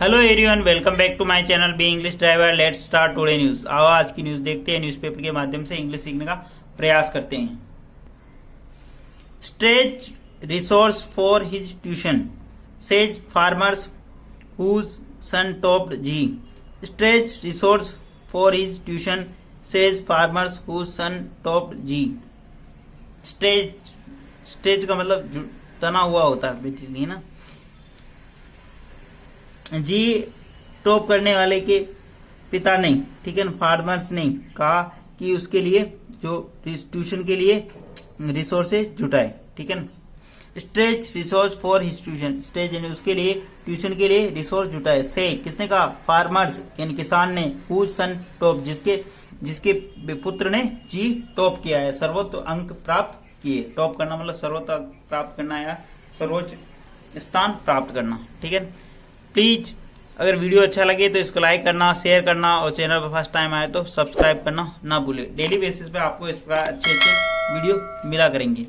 Hello everyone, welcome back to my channel be English driver. Let's start today news. आओ आज की news देखते हैं। न्यूज़पेपर के माध्यम से इंग्लिश सीखने का प्रयास करते हैं। Stretch resource for his tuition says farmers whose son topped JEE. Stretch resource for his tuition says farmers whose son topped JEE. Stretch का मतलब तना हुआ होता है बेसिकली ना। जी टॉप करने वाले के पिता ने, ठीक है ना, फार्मर्स ने कहा कि उसके लिए जो ट्यूशन के लिए रिसोर्सेज जुटाए, ठीक है ना। Stretch resource for his tuition, stretch यानी उसके लिए ट्यूशन के लिए रिसोर्स जुटाए। से किसने कहा? फार्मर्स यानी किसान ने। हु सन टॉप, जिसके पुत्र ने जी टॉप किया है, सर्वोच्च अंक प्राप्त किए। टॉप करना मतलब सर्वोच्च अंक प्राप्त करना या सर्वोच्च स्थान प्राप्त करना, ठीक है। प्लीज अगर वीडियो अच्छा लगे तो इसको लाइक करना, शेयर करना और चैनल पर फर्स्ट टाइम आए तो सब्सक्राइब करना ना भूले। डेली बेसिस पे आपको इस प्रकार अच्छे अच्छे वीडियो मिला करेंगे।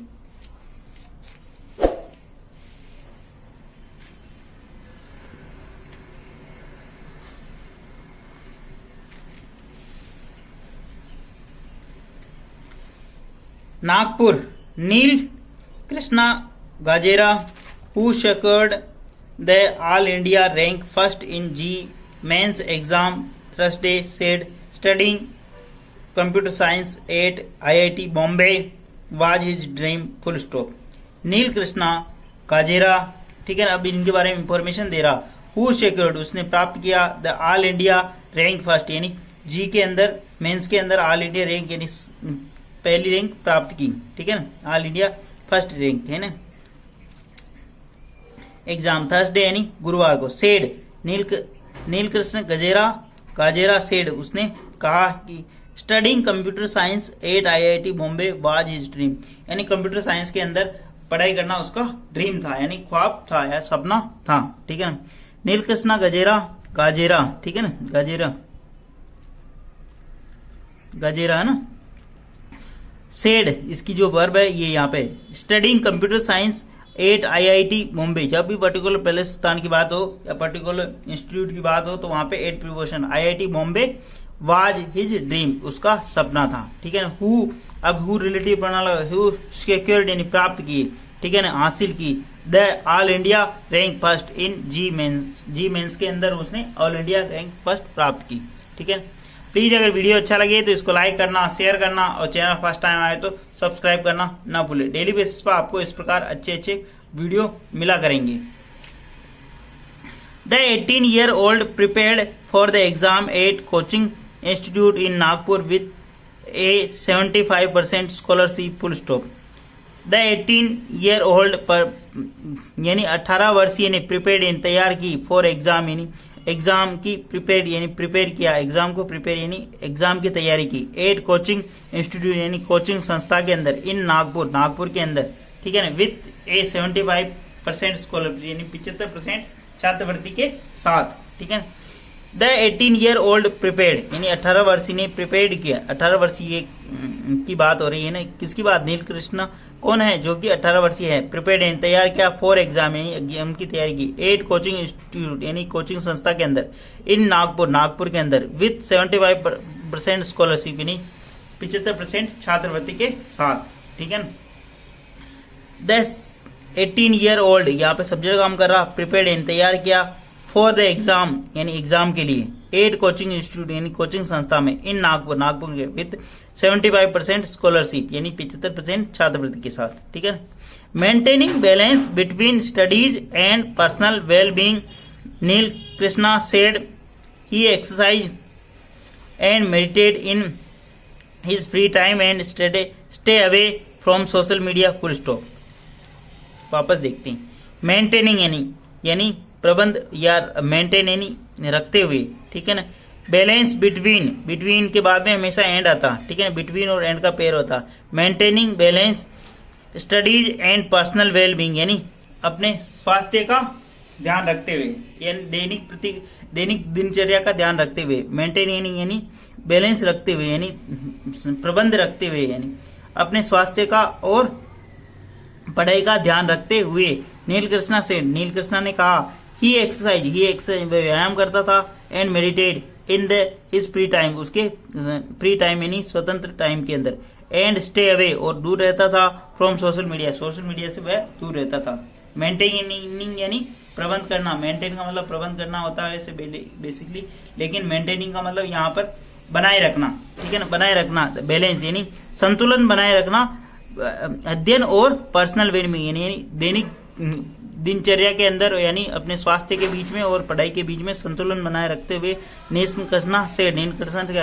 नागपुर, नील Krishna गाजेरा who secured the All India rank first in G Mains exam Thursday said studying computer science at IIT Bombay was his dream full stop। नील कृष्णा काजेरा, ठीक है ना, अब इनके बारे में इंफॉर्मेशन दे रहा। हु सेक्योर्ड, उसने प्राप्त किया, the all India rank first यानी जी के अंदर मेंस के अंदर ऑल इंडिया रैंक यानी पहली रैंक प्राप्त की, ठीक है ना, ऑल इंडिया फर्स्ट रैंक है ना। एग्जाम थर्सडे यानी गुरुवार को। सेड नीलकृष्ण गाजेरा सेड, उसने कहा कि studying computer science eight IIT Bombay was his dream, यानी कंप्यूटर साइंस के अंदर पढ़ाई करना उसका ड्रीम था, यानी ख्वाब था या सपना था, ठीक है ना। नीलकृष्ण गाजेरा, ठीक है ना, गाजेरा है ना। सेड इसकी जो वर्ब है ये यहाँ पे studying computer science eight IIT Bombay. जब भी पर्टिकुलर पहले स्थान की बात हो या पर्टिकुलर इंस्टीट्यूट की बात हो तो वहां पे at preposition IIT Bombay was his dream, उसका सपना था, ठीक है ना। हु, अब हु रिलेटिव प्रणाली, हु सिक्योर्ड यानी प्राप्त किए, ठीक है ना, हासिल की, the all India rank first in JEE mains के अंदर उसने ऑल इंडिया रैंक फर्स्ट प्राप्त की, ठीक है। प्लीज अगर वीडियो अच्छा लगे तो इसको लाइक करना, शेयर करना और चैनल फर्स्ट टाइम आए तो सब्सक्राइब करना ना भूले। डेली बेसिस पर आपको इस प्रकार अच्छे अच्छे वीडियो मिला करेंगे। The 18-year-old prepared for the exam at coaching institute in Nagpur with a 75% scholarship full stop। The 18-year-old यानी 18 वर्षीय ने प्रिपेयर्ड यानी तैयार की, फॉर एग्जाम यानी एग्जाम की प्रिपेयर यानी प्रिपेयर किया, एग्जाम को प्रिपेयर यानी एग्जाम की तैयारी की। एट कोचिंग इंस्टीट्यूट यानी कोचिंग संस्था के अंदर, इन नागपुर के अंदर, ठीक है ना, विथ ए 75% स्कॉलरशिप यानी 75% छात्रवृत्ति के साथ, ठीक है। द 18-year-old प्रिपेयर्ड यानी 18 वर्षीय ने प्रिपेयर्ड किया। 18 वर्षीय की बात हो रही है ना, किसकी बात? नीलकृष्ण कौन है? जो कि 18 वर्षीय है। प्रिपेयर्ड यानी तैयार किया, फॉर एग्जाम यानी एग्जाम की तैयारी की। एट कोचिंग इंस्टीट्यूट यानी कोचिंग संस्था के अंदर, इन नागपुर के अंदर, विथ 75% स्कॉलरशिप यानी 75% छात्रवृत्ति के साथ, ठीक है ना। द 18-year-old यहाँ पे सब्जेक्ट काम कर रहा, प्रिपेयर्ड यानी तैयार किया, फॉर द एग्जाम यानी एग्जाम के लिए। एट कोचिंग इंस्टीट्यूट यानी कोचिंग संस्था में, इन नागपुर के, विथ 75% स्कॉलरशिप यानी 75% छात्रवृत्ति के साथ, ठीक है। Maintaining balance between studies and personal well being, Neel Krishna said he exercise and meditate in his free time and stay away from social media full stop. वापस देखते हैं। मेंटेनिंग यानी प्रबंध या मेंटेन यानी रखते हुए, ठीक है ना। बैलेंस बिटवीन के बाद में हमेशा एंड आता, ठीक है, बिटवीन और एंड का पेयर होता। Maintaining balance studies and personal well being यानी अपने स्वास्थ्य का ध्यान रखते हुए, यानी दैनिक दिनचर्या का ध्यान रखते हुए। मेंटेनिंग यानी बैलेंस रखते हुए यानी प्रबंध रखते हुए, यानी अपने स्वास्थ्य का और पढ़ाई का ध्यान रखते हुए। नीलकृष्णा ने कहा ही एक्सरसाइज व्यायाम करता था and meditate in the his free time, उसके फ्री टाइम यानी स्वतंत्र टाइम के अंदर, एंड स्टे अवे और दूर रहता था फ्रॉम सोशल मीडिया से वह दूर रहता था। मेंटेनिंग यानी प्रबंध करना, मेंटेन का मतलब प्रबंध करना होता है ऐसे बेसिकली, लेकिन मेंटेनिंग का मतलब यहाँ पर बनाए रखना, ठीक है ना, बनाए रखना, बैलेंस यानी संतुलन बनाए रखना अध्ययन और पर्सनल वेलबींग यानी दैनिक दिनचर्या के अंदर यानी अपने स्वास्थ्य के बीच में और पढ़ाई के बीच में संतुलन बनाए रखते हुए निष्कर्षण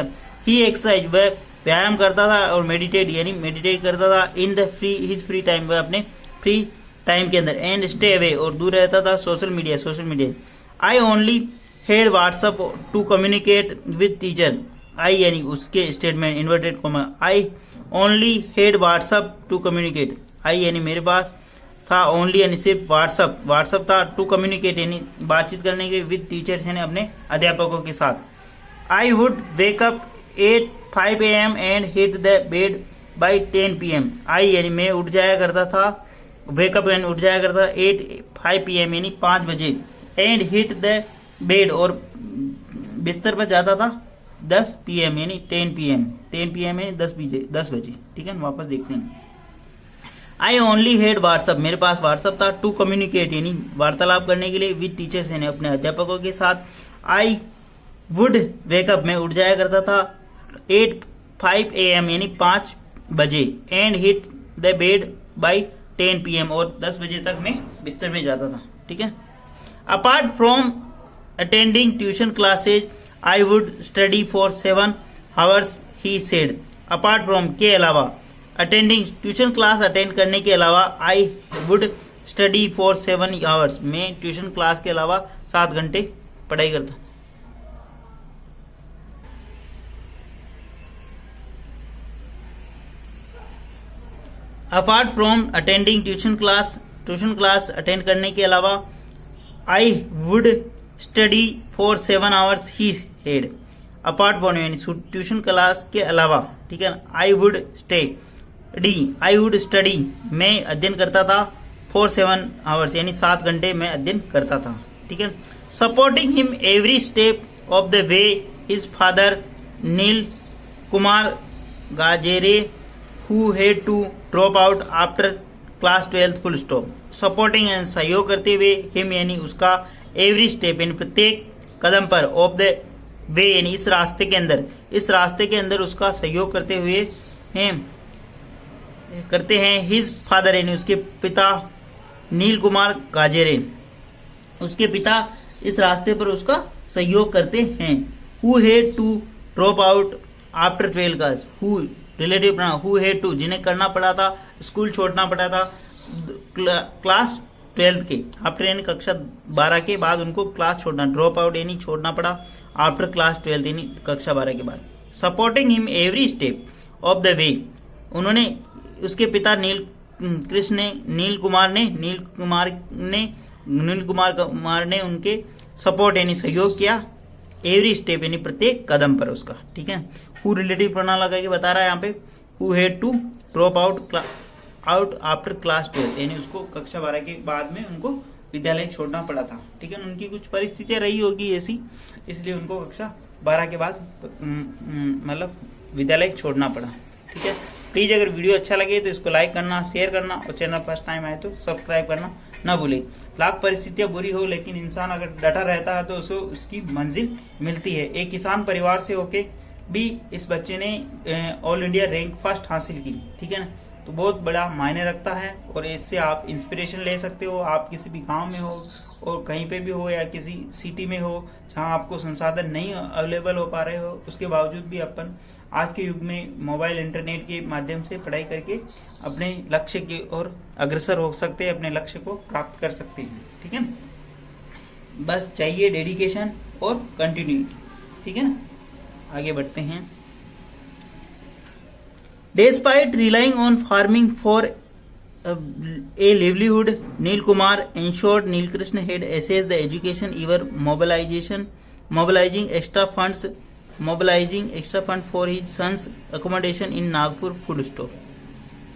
ही एक्सरसाइज वह व्यायाम करता था और मेडिटेट करता था in the his free time, वह अपने फ्री टाइम के अंदर, एंड स्टे अवे और दूर रहता था social media. I only had WhatsApp to communicate with teacher, I यानी उसके statement inverted comma, I only had WhatsApp to communicate, I यानी मेरे पास था, ओनली यानी सिर्फ व्हाट्सएप था, टू कम्युनिकेट यानी बातचीत करने के लिए, विद टीचर यानी अपने अध्यापकों के साथ। I would wake up 5 AM and hit the bed by 10 PM, आई यानी मैं उठ जाया करता था, वेकअप यानी उठ जाया करता 5 PM यानी 5 बजे, एंड हिट द बेड और बिस्तर पर जाता था 10 PM यानी 10 PM यानी 10 बजे, ठीक है। वापस देखते हैं। आई ओनली हैड व्हाट्सएप, मेरे पास व्हाट्सएप था, टू कम्युनिकेट यानी वार्तालाप करने के लिए, विद टीचर्स यानी अपने अध्यापकों के साथ। आई वुड वेकअप मैं उठ जाया करता था 5 AM यानी 5 बजे, and hit the bed by 10 PM और 10 बजे तक मैं बिस्तर में जाता था, ठीक है। Apart from attending tuition classes I would study for 7 hours he said, apart from के अलावा, अटेंडिंग ट्यूशन क्लास अटेंड करने के अलावा, I would study for 7 hours मैं ट्यूशन क्लास के अलावा 7 घंटे पढ़ाई करता। Apart from attending tuition class attend करने के अलावा, I would study for 7 hours he head, apart from यानी ट्यूशन क्लास के अलावा, ठीक है। आई वुड स्टडी मैं अध्ययन करता था, फॉर 7 आवर्स यानी 7 घंटे मैं अध्ययन करता था, ठीक है। Supporting him every step of the way his father Neel Kumar Gajere who had to drop out after class 12 full stop, supporting and सहयोग करते हुए, हिम यानी उसका, एवरी स्टेप यानी प्रत्येक कदम पर, ऑफ द वे यानी इस रास्ते के अंदर उसका सहयोग करते हैं हिज फादर यानी उसके पिता नील कुमार गाजेरे, उसके पिता इस रास्ते पर उसका सहयोग करते हैं। Who had to drop out after 12 class, who relative who had to जिन्हें करना पड़ा था, स्कूल छोड़ना पड़ा था क्लास 12 के, आफ्टर यानी कक्षा 12 के बाद उनको क्लास छोड़ना, ड्रॉप आउट यानी छोड़ना पड़ा आफ्टर क्लास 12 यानी कक्षा 12 के बाद। Supporting him every step of the वे, उन्होंने उसके पिता नील कुमार ने उनके सपोर्ट यानी सहयोग किया, एवरी स्टेप यानी प्रत्येक कदम पर उसका, ठीक है। हु रिलेटिव प्रोनाउन लगा के बता रहा है यहाँ पे, who had to drop out after class 12 यानी उसको कक्षा 12 के बाद में उनको विद्यालय छोड़ना पड़ा था, ठीक है। उनकी कुछ परिस्थितियां रही होगी ऐसी, इसलिए उनको कक्षा 12 के बाद मतलब विद्यालय छोड़ना पड़ा, ठीक है। प्लीज अगर वीडियो अच्छा लगे तो इसको लाइक करना, शेयर करना और चैनल फर्स्ट टाइम आए तो सब्सक्राइब करना ना भूले। लाख परिस्थितियां बुरी हो लेकिन इंसान अगर डटा रहता है तो उसे उसकी मंजिल मिलती है। एक किसान परिवार से होके भी इस बच्चे ने ऑल इंडिया रैंक फर्स्ट हासिल की, ठीक है ना, तो बहुत बड़ा मायने रखता है और इससे आप इंस्पिरेशन ले सकते हो। आप किसी भी गांव में हो और कहीं पे भी हो या किसी सिटी में हो जहां आपको संसाधन नहीं अवेलेबल हो पा रहे हो, उसके बावजूद भी अपन आज के युग में मोबाइल इंटरनेट के माध्यम से पढ़ाई करके अपने लक्ष्य की ओर अग्रसर हो सकते हैं, अपने लक्ष्य को प्राप्त कर सकते हैं, ठीक है ना। बस चाहिए डेडिकेशन और कंटिन्यूटी, ठीक है ना। आगे बढ़ते हैं। Despite relying on farming for a livelihood, Neil Kumar ensured Neil Krishna had assessed the education, even mobilizing extra funds for his son's accommodation in Nagpur food store.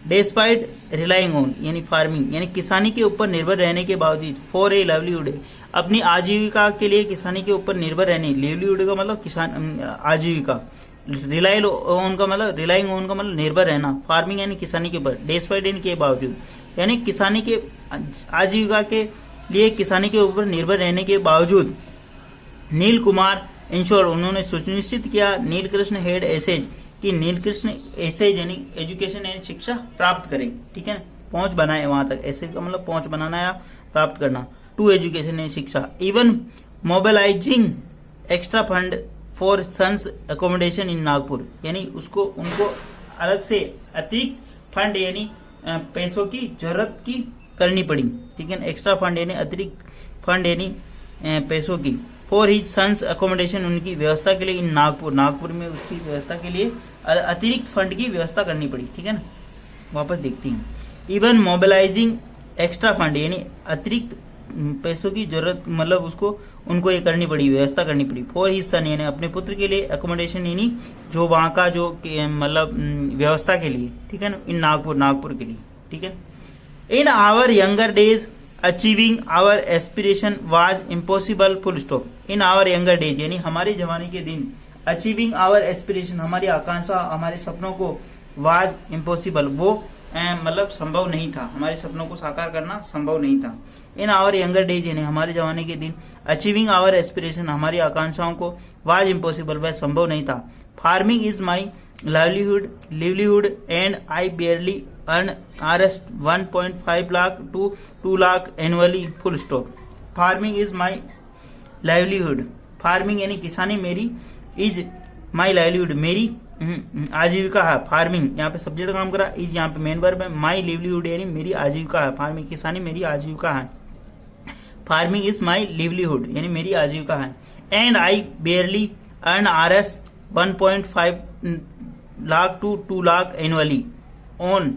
Despite relying on यानी farming यानी किसानी के ऊपर निर्भर रहने के बावजूद, for a livelihood अपनी आजीविका के लिए किसानी के ऊपर निर्भर रहने, लिवलीहुड का मतलब किसान आजीविका, रिलाइंग ऑन का मतलब निर्भर रहना, फार्मिंग यानी किसानी के ऊपर, डेस्पाइट यानी के बावजूद, यानी किसानी के आजीविका के लिए किसानी के ऊपर निर्भर रहने के बावजूद नील कुमार इंश्योर उन्होंने सुनिश्चित किया, नीलकृष्ण हेड एसेज कि नीलकृष्ण एसेज यानी एजुकेशन यानी शिक्षा प्राप्त करें, ठीक है, पहुंच बनाए वहां तक, एसेज का मतलब पहुंच बनाना या प्राप्त करना, टू एजुकेशन यानी शिक्षा, even mobilising extra fund for sons accommodation in Nagpur, यानी उनको अलग से अतिरिक्त फंड यानी पैसों की जरूरत की करनी पड़ी, ठीक है, एक्स्ट्रा फंड यानी अतिरिक्त फंड यानी पैसों की, फॉर हिज सन्स अकोमोडेशन उनकी व्यवस्था के लिए इन नागपुर में उसकी व्यवस्था के लिए अतिरिक्त फंड की व्यवस्था करनी पड़ी, ठीक है ना। वापस देखती हैं, इवन मोबिलाइजिंग एक्स्ट्रा फंड यानी अतिरिक्त पैसों की जरूरत मतलब उनको ये करनी पड़ी, व्यवस्था करनी पड़ी, फॉर हिज सन यानी अपने पुत्र के लिए, अकोमोडेशन यानी जो वहां का जो मतलब व्यवस्था के लिए, ठीक है ना, इन नागपुर के लिए, ठीक है। In our younger days achieving our aspiration was impossible, full stop. In our younger days यानी हमारे जवानी के दिन, अचीविंग आवर एस्पिरेशन हमारी आकांक्षा हमारे सपनों को, वाज इम्पॉसिबल वो मतलब संभव नहीं था, हमारे सपनों को साकार करना संभव नहीं था। इन आवर यंगर डेज यानी हमारे जवानी के दिन, अचीविंग आवर एस्पिरेशन हमारी आकांक्षाओं को, वाज इम्पॉसिबल वह संभव नहीं था। Farming is my livelihood and I barely earn Rs 1.5 lakh to 2 lakh annually, full stop. Farming is my livelihood. Farming यानी किसानी मेरी, इज माई लाइवलीहुड मेरी आजीविका है, फार्मिंग यहाँ पे सब्जेक्ट काम करा, इज यहाँ पे मेन वर्ब है, माई लिवलीहुड यानी मेरी आजीविका है, फार्मिंग किसानी मेरी आजीविका है, फार्मिंग इज माई लिवलीहुड यानी मेरी आजीविका है, and I barely earn Rs 1.5 lakh to 2 lakh annually on,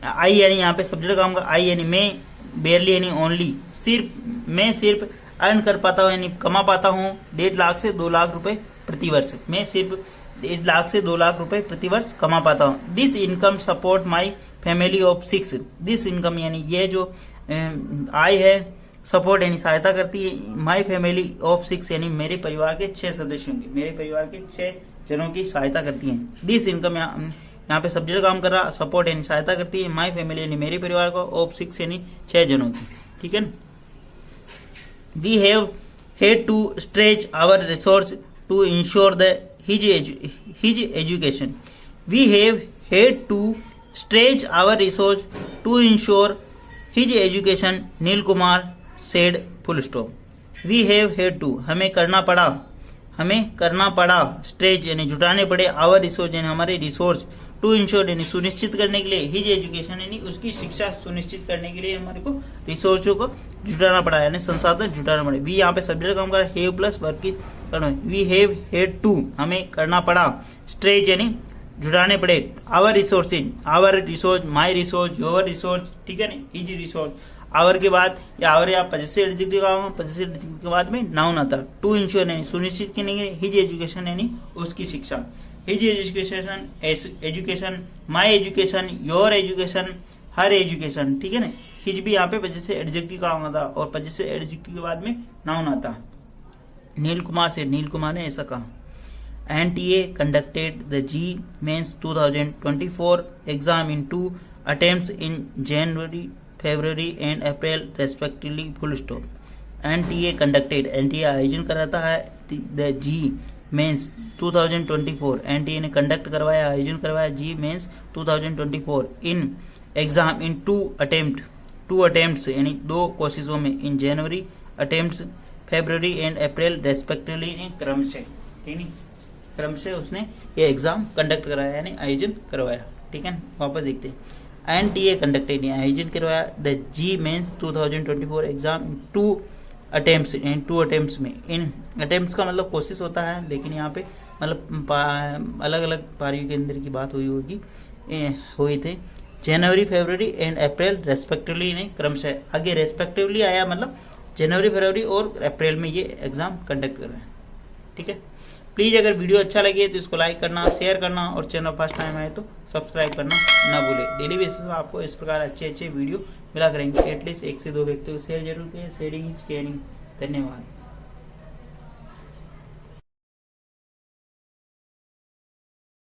I यानी यहाँ पे सब्जेक्ट काम का, आई यानी मैं, बेयरली यानी ओनली, मैं सिर्फ अर्न कर पाता हूँ यानी कमा पाता हूँ 1.5 लाख से 2 लाख रुपए प्रति वर्ष, मैं सिर्फ 1.5 लाख से 2 लाख रुपए प्रति वर्ष कमा पाता हूँ। This income support my family of 6, this income यानी ये जो आय है, सपोर्ट यानी सहायता करती है, माई फैमिली ऑफ 6 यानी मेरे परिवार के 6 सदस्यों की, मेरे परिवार के 6 जनों की सहायता करती है। दिस इनकम यहाँ पे सब्जेक्ट काम कर रहा, सपोर्ट यानी सहायता करती है, माई फैमिली यानी मेरे परिवार को, ऑफ 6 यानी 6 जनों की, ठीक है ना। We have had to stretch our resource to ensure his education. We have had to stretch our resource to ensure his education, Neel Kumar said, full stop. We have had to हमें करना पड़ा स्ट्रेच यानी जुटाने पड़े, आवर रिसोर्स यानी हमारे resource, to ensure यानी सुनिश्चित करने के लिए, हिज एजुकेशन यानी उसकी शिक्षा सुनिश्चित करने के लिए हमारे को रिसोर्सों को जुटाना पड़ा यानी संसाधन जुटाना पड़े। वी यहाँ पे सब्जेक्ट काम करा, हैव प्लस वर्ब की करना, वी हैव हैड टू हमें करना पड़ा, स्ट्रेच यानी जुटाने पड़े, our resources, our resource, my resource, your resource, ठीक है ना, हिज रिसोर्स, आवर के बाद या आवर या पजेसिव एडजेक्टिव का, पजेसिव एडजेक्टिव के बाद में नाउन आता, टू इंश्योर यानी सुनिश्चित करने के, हिज एजुकेशन यानी उसकी शिक्षा, his education, my education, your education, her education, ठीक है ना। हिज भी यहाँ पे पजेसिव एडजेक्टिव का आता और पजेसिव एडजेक्टिव के बाद में नाउन आता। नील कुमार ने ऐसा कहा। NTA conducted the G Mains 2024 exam in 2 attempts in January, February and April respectively, full stop. NTA आयोजन कराता है द जी मेंस 2024, NTA ने कंडक्ट करवाया, आयोजन करवाया JEE mains 2024 in exam in 2 attempts यानी 2 कोशिशों में, in January attempts, February and April respectively, क्रम से उसने ये एग्जाम कंडक्ट कराया यानी आयोजन करवाया, ठीक है। वापस देखते हैं, NTA कंडक्टेड आयोजन करवाया the JEE mains 2024 exam in 2 attempts में, इन अटेम्प्ट्स का मतलब कोशिश होता है, लेकिन यहाँ पे मतलब अलग अलग पारियों के अंदर की बात हुई थी। जनवरी, फरवरी एंड अप्रैल रेस्पेक्टिवली ने क्रम से, आगे रेस्पेक्टिवली आया मतलब जनवरी, फरवरी और अप्रैल में ये एग्जाम कंडक्ट कर रहे हैं, ठीक है। प्लीज़ अगर वीडियो अच्छा लगे तो इसको लाइक करना, शेयर करना और चैनल फर्स्ट टाइम आए तो सब्सक्राइब करना ना भूले। डेली बेसिस पर आपको इस प्रकार अच्छे वीडियो मिला करेंगे। एटलीस्ट 1 से 2 व्यक्तियों को शेयर जरूर करें। Sharing is caring. धन्यवाद.